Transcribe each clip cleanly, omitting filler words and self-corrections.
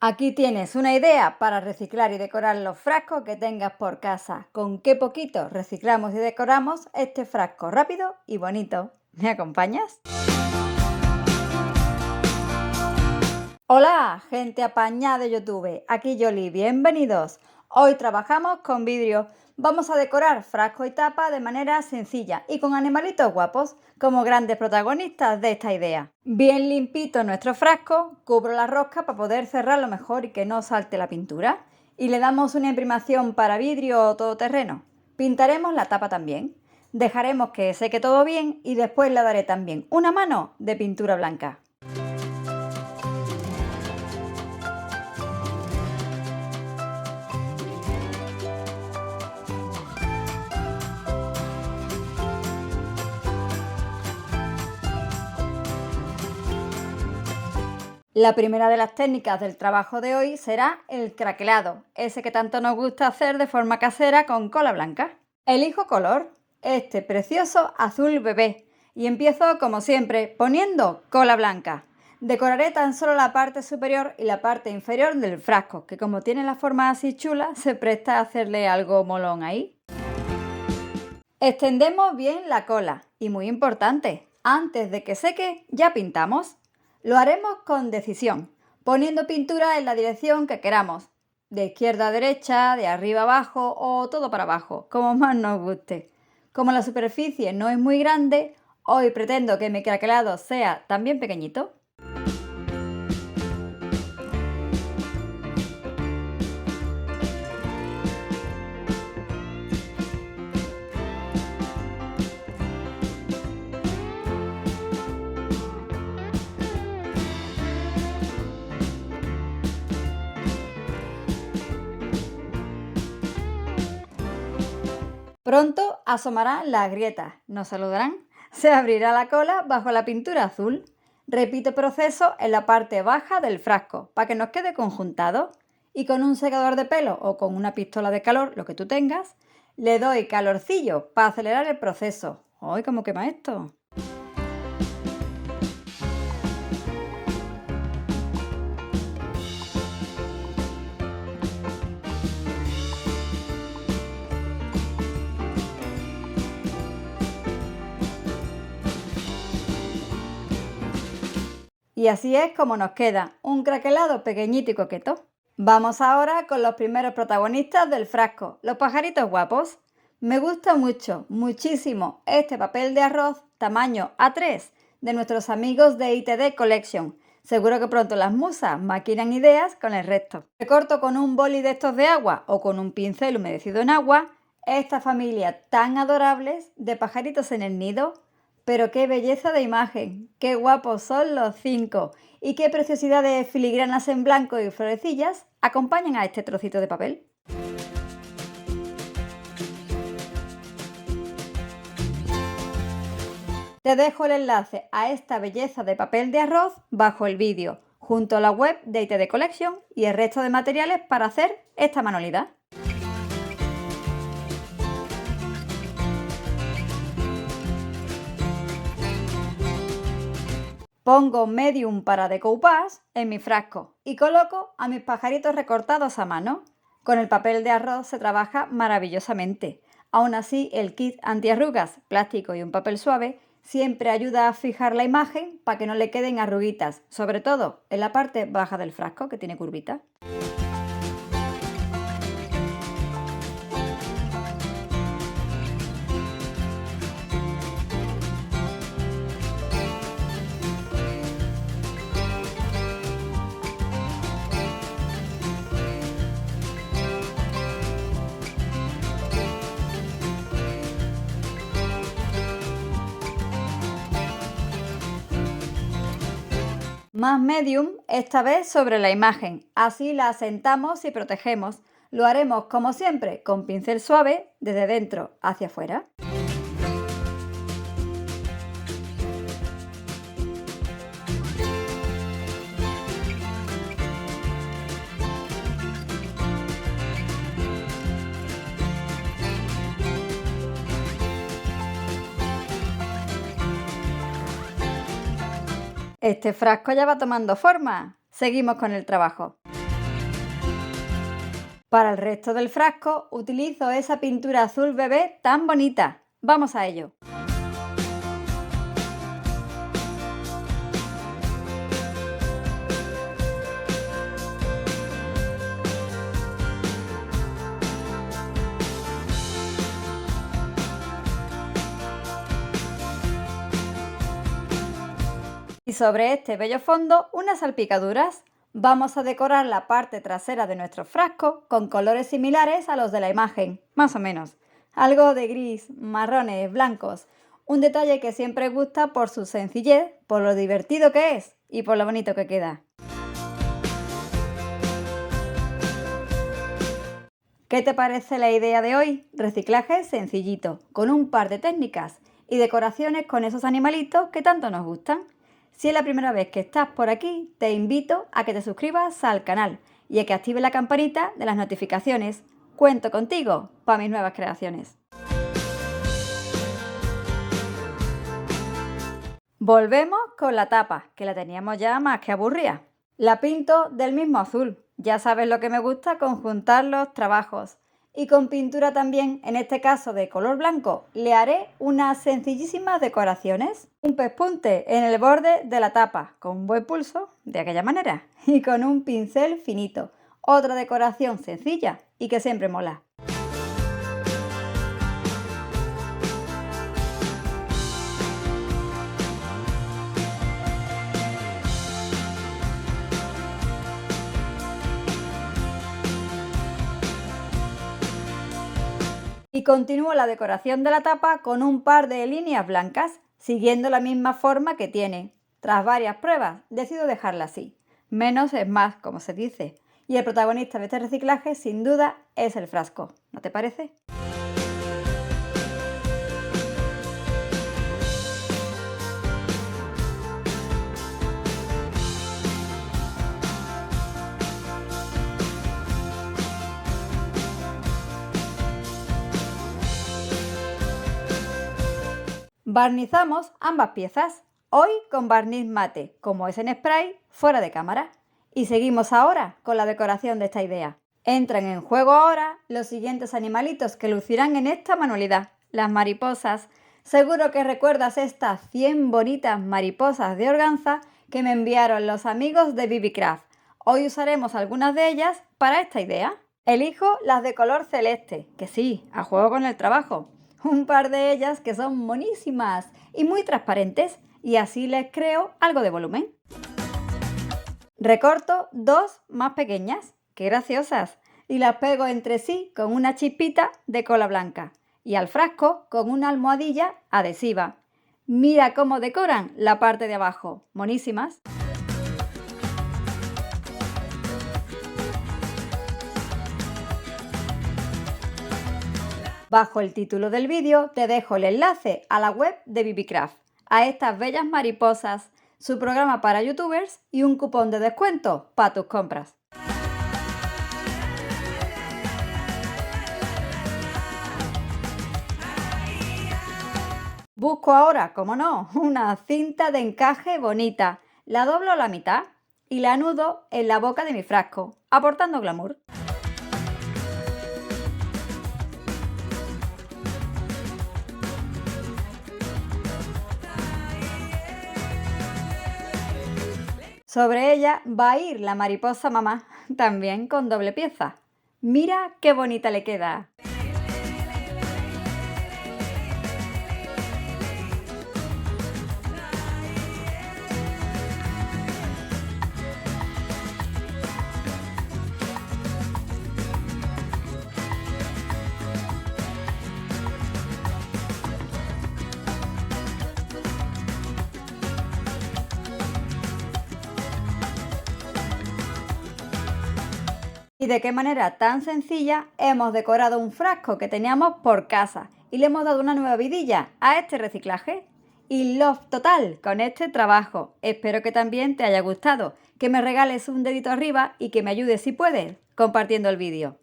Aquí tienes una idea para reciclar y decorar los frascos que tengas por casa. ¿Con qué poquito reciclamos y decoramos este frasco rápido y bonito? ¿Me acompañas? Hola, gente apañada de YouTube. Aquí Yoli, bienvenidos. Hoy trabajamos con vidrio. Vamos a decorar frasco y tapa de manera sencilla y con animalitos guapos como grandes protagonistas de esta idea. Bien limpito nuestro frasco, cubro la rosca para poder cerrarlo mejor y que no salte la pintura. Y le damos una imprimación para vidrio o todoterreno. Pintaremos la tapa también. Dejaremos que seque todo bien y después le daré también una mano de pintura blanca. La primera de las técnicas del trabajo de hoy será el craquelado, ese que tanto nos gusta hacer de forma casera con cola blanca. Elijo color, este precioso azul bebé, y empiezo como siempre poniendo cola blanca. Decoraré tan solo la parte superior y la parte inferior del frasco, que como tiene la forma así chula, se presta a hacerle algo molón ahí. Extendemos bien la cola y muy importante, antes de que seque ya pintamos. Lo haremos con decisión, poniendo pintura en la dirección que queramos, de izquierda a derecha, de arriba a abajo o todo para abajo, como más nos guste. Como la superficie no es muy grande, hoy pretendo que mi craquelado sea también pequeñito. Pronto asomarán las grietas, nos saludarán. Se abrirá la cola bajo la pintura azul. Repito proceso en la parte baja del frasco para que nos quede conjuntado. Y con un secador de pelo o con una pistola de calor, lo que tú tengas, le doy calorcillo para acelerar el proceso. ¡Ay, cómo quema esto! Y así es como nos queda un craquelado pequeñito y coqueto. Vamos ahora con los primeros protagonistas del frasco, los pajaritos guapos. Me gusta mucho, muchísimo este papel de arroz tamaño A3 de nuestros amigos de ITD Collection. Seguro que pronto las musas maquinan ideas con el resto. Recorto con un boli de estos de agua o con un pincel humedecido en agua esta familia tan adorables de pajaritos en el nido. Pero qué belleza de imagen, qué guapos son los 5 y qué preciosidad de filigranas en blanco y florecillas acompañan a este trocito de papel. Te dejo el enlace a esta belleza de papel de arroz bajo el vídeo, junto a la web de ITD Collection y el resto de materiales para hacer esta manualidad. Pongo medium para decoupage en mi frasco y coloco a mis pajaritos recortados a mano. Con el papel de arroz se trabaja maravillosamente. Aún así, el kit antiarrugas, plástico y un papel suave siempre ayuda a fijar la imagen para que no le queden arruguitas, sobre todo en la parte baja del frasco que tiene curvita. Más medium, esta vez sobre la imagen, así la asentamos y protegemos. Lo haremos como siempre con pincel suave desde dentro hacia afuera. Este frasco ya va tomando forma. Seguimos con el trabajo. Para el resto del frasco utilizo esa pintura azul bebé tan bonita. ¡Vamos a ello! Y sobre este bello fondo, unas salpicaduras. Vamos a decorar la parte trasera de nuestro frasco con colores similares a los de la imagen, más o menos. Algo de gris, marrones, blancos. Un detalle que siempre gusta por su sencillez, por lo divertido que es y por lo bonito que queda. ¿Qué te parece la idea de hoy? Reciclaje sencillito, con un par de técnicas y decoraciones con esos animalitos que tanto nos gustan. Si es la primera vez que estás por aquí, te invito a que te suscribas al canal y a que actives la campanita de las notificaciones. Cuento contigo para mis nuevas creaciones. Volvemos con la tapa, que la teníamos ya más que aburrida. La pinto del mismo azul. Ya sabes lo que me gusta, conjuntar los trabajos. Y con pintura también, en este caso de color blanco, le haré unas sencillísimas decoraciones. Un pespunte en el borde de la tapa, con un buen pulso, de aquella manera, y con un pincel finito. Otra decoración sencilla y que siempre mola. Y continúo la decoración de la tapa con un par de líneas blancas, siguiendo la misma forma que tiene. Tras varias pruebas, decido dejarla así. Menos es más, como se dice. Y el protagonista de este reciclaje, sin duda, es el frasco. ¿No te parece? Barnizamos ambas piezas, hoy con barniz mate, como es en spray, fuera de cámara. Y seguimos ahora con la decoración de esta idea. Entran en juego ahora los siguientes animalitos que lucirán en esta manualidad, las mariposas. Seguro que recuerdas estas 100 bonitas mariposas de organza que me enviaron los amigos de BBCraft. Hoy usaremos algunas de ellas para esta idea. Elijo las de color celeste, que sí, a juego con el trabajo. Un par de ellas que son monísimas y muy transparentes, y así les creo algo de volumen. Recorto dos más pequeñas, qué graciosas, y las pego entre sí con una chispita de cola blanca y al frasco con una almohadilla adhesiva. Mira cómo decoran la parte de abajo, monísimas. Bajo el título del vídeo te dejo el enlace a la web de BBCraft, a estas bellas mariposas, su programa para youtubers y un cupón de descuento para tus compras. Busco ahora, como no, una cinta de encaje bonita. La doblo a la mitad y la anudo en la boca de mi frasco, aportando glamour. Sobre ella va a ir la mariposa mamá, también con doble pieza. Mira qué bonita le queda. Y de qué manera tan sencilla hemos decorado un frasco que teníamos por casa y le hemos dado una nueva vidilla a este reciclaje. Y love total con este trabajo. Espero que también te haya gustado, que me regales un dedito arriba y que me ayudes si puedes compartiendo el vídeo.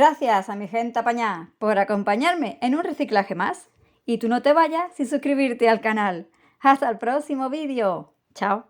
Gracias a mi gente apañada por acompañarme en un reciclaje más. Y tú no te vayas sin suscribirte al canal. Hasta el próximo vídeo. Chao.